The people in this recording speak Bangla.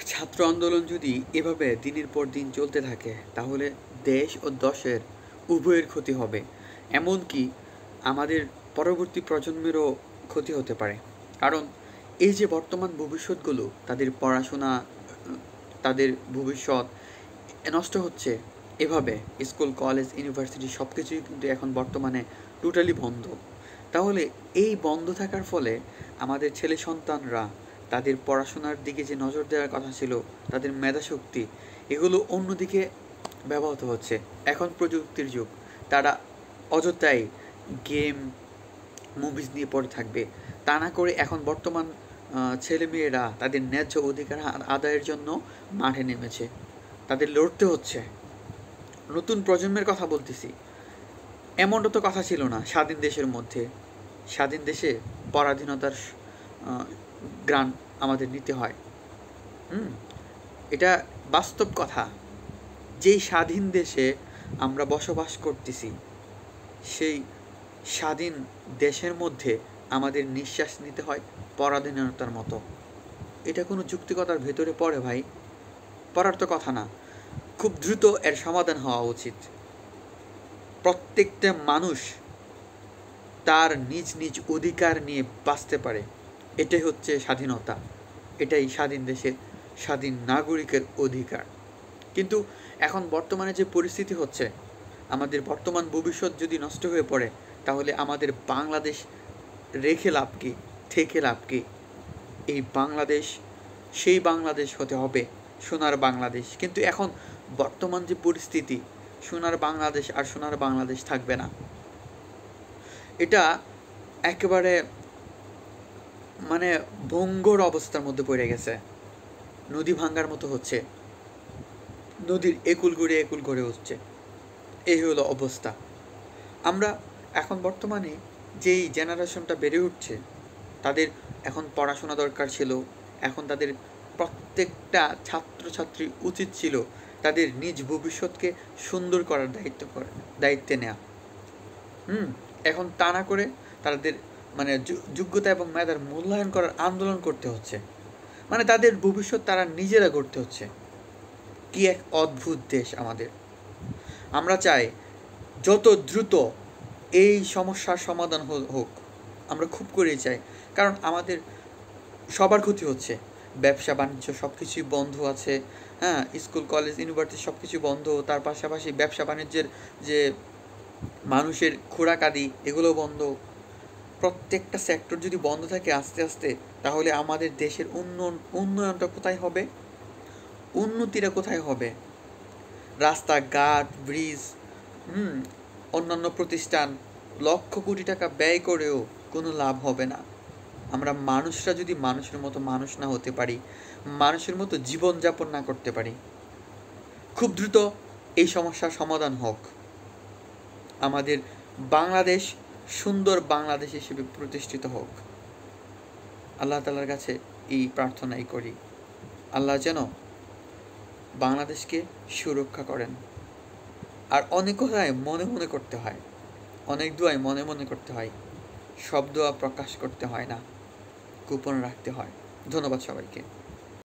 ছাত্র আন্দোলন যদি এভাবে দিনের পর দিন চলতে থাকে তাহলে দেশ ও দশের উভয়ের ক্ষতি হবে, এমনকি আমাদের পরবর্তী প্রজন্মেরও ক্ষতি হতে পারে। কারণ এই যে বর্তমান ভবিষ্যৎগুলো, তাদের পড়াশোনা, তাদের ভবিষ্যৎ নষ্ট হচ্ছে এভাবে। স্কুল, কলেজ, ইউনিভার্সিটি সব কিছুই কিন্তু এখন বর্তমানে টোটালি বন্ধ। তাহলে এই বন্ধ থাকার ফলে আমাদের ছেলে সন্তানরা তাদের পড়াশোনার দিকে যে নজর দেওয়ার কথা ছিল, তাদের মেধাশক্তি, এগুলো অন্যদিকে ব্যবহৃত হচ্ছে। এখন প্রযুক্তির যুগ, তারা অযথাই গেম, মুভিজ নিয়ে পড়ে থাকবে। তা না করে এখন বর্তমান ছেলেমেয়েরা তাদের ন্যায্য অধিকার আদায়ের জন্য মাঠে নেমেছে, তাদের লড়তে হচ্ছে। নতুন প্রজন্মের কথা বলতেছি। এমনটা তো কথা ছিল না স্বাধীন দেশের মধ্যে। স্বাধীন দেশে পরাধীনতার গ্রাণ আমাদের নিতে হয়। এটা বাস্তব কথা। যেই স্বাধীন দেশে আমরা বসবাস করতেছি, সেই স্বাধীন দেশের মধ্যে আমাদের নিঃশ্বাস নিতে হয় পরাধীনতার মতো। এটা কোনো যুক্তিকতার ভেতরে পড়ে ভাই? পড়ার তো কথা না। খুব দ্রুত এর সমাধান হওয়া উচিত। প্রত্যেকটা মানুষ তার নিজ নিজ অধিকার নিয়ে বাঁচতে পারে, এটাই হচ্ছে স্বাধীনতা। এটাই স্বাধীন দেশের স্বাধীন নাগরিকের অধিকার। কিন্তু এখন বর্তমানে যে পরিস্থিতি হচ্ছে, আমাদের বর্তমান ভবিষ্যৎ যদি নষ্ট হয়ে পড়ে, তাহলে আমাদের বাংলাদেশ রেখে লাভ কি, থেকে লাভ কি? এই বাংলাদেশ সেই বাংলাদেশ হতে হবে, সোনার বাংলাদেশ। কিন্তু এখন বর্তমান যে পরিস্থিতি, সোনার বাংলাদেশ আর সোনার বাংলাদেশ থাকবে না। এটা একেবারে মানে ভঙ্গুর অবস্থার মধ্যে পড়ে গেছে। নদী ভাঙ্গার মতো হচ্ছে, নদীর একুল গড়ে উঠছে। এই হলো অবস্থা। আমরা এখন বর্তমানে যেই জেনারেশনটা বেড়ে উঠছে, তাদের এখন পড়াশোনা দরকার ছিল। এখন তাদের প্রত্যেকটা ছাত্রছাত্রী উচিত ছিল তাদের নিজ ভবিষ্যৎকে সুন্দর করার দায়িত্বে নেওয়া। এখন তা না করে তাদের মানে যোগ্যতা এবং মেধার মূল্যায়ন করার আন্দোলন করতে হচ্ছে। মানে তাদের ভবিষ্যৎ তারা নিজেরা গড়তে হচ্ছে। কি এক অদ্ভুত দেশ আমাদের। আমরা চাই যত দ্রুত এই সমস্যার সমাধান হোক, আমরা খুব করেই চাই। কারণ আমাদের সবার ক্ষতি হচ্ছে। ব্যবসা বাণিজ্য সব কিছুই বন্ধ আছে। হ্যাঁ, স্কুল, কলেজ, ইউনিভার্সিটি সব কিছু বন্ধ। তার পাশাপাশি ব্যবসা বাণিজ্যের যে মানুষের খোরাকাদি, এগুলো বন্ধ। প্রত্যেকটা সেক্টর যদি বন্ধ থাকে আস্তে আস্তে, তাহলে আমাদের দেশের উন্নয়নটা কোথায় হবে? উন্নতিটা কোথায় হবে? রাস্তাঘাট, ব্রিজ, অন্যান্য প্রতিষ্ঠান লক্ষ কোটি টাকা ব্যয় করেও কোনো লাভ হবে না। আমরা মানুষরা যদি মানুষের মতো মানুষ না হতে পারি, মানুষের মতো জীবনযাপন না করতে পারি, খুব দ্রুত এই সমস্যার সমাধান হোক। আমাদের বাংলাদেশ সুন্দর বাংলাদেশ হিসেবে প্রতিষ্ঠিত হোক। আল্লাহ তাআলার কাছে এই প্রার্থনাই করি, আল্লাহ যেন বাংলাদেশকে সুরক্ষা করেন। আর অনেক কথায় মনে মনে করতে হয়, অনেক দোয়াই মনে মনে করতে হয়। সব দোয়া প্রকাশ করতে হয় না, গোপন রাখতে হয়। ধন্যবাদ সবাইকে।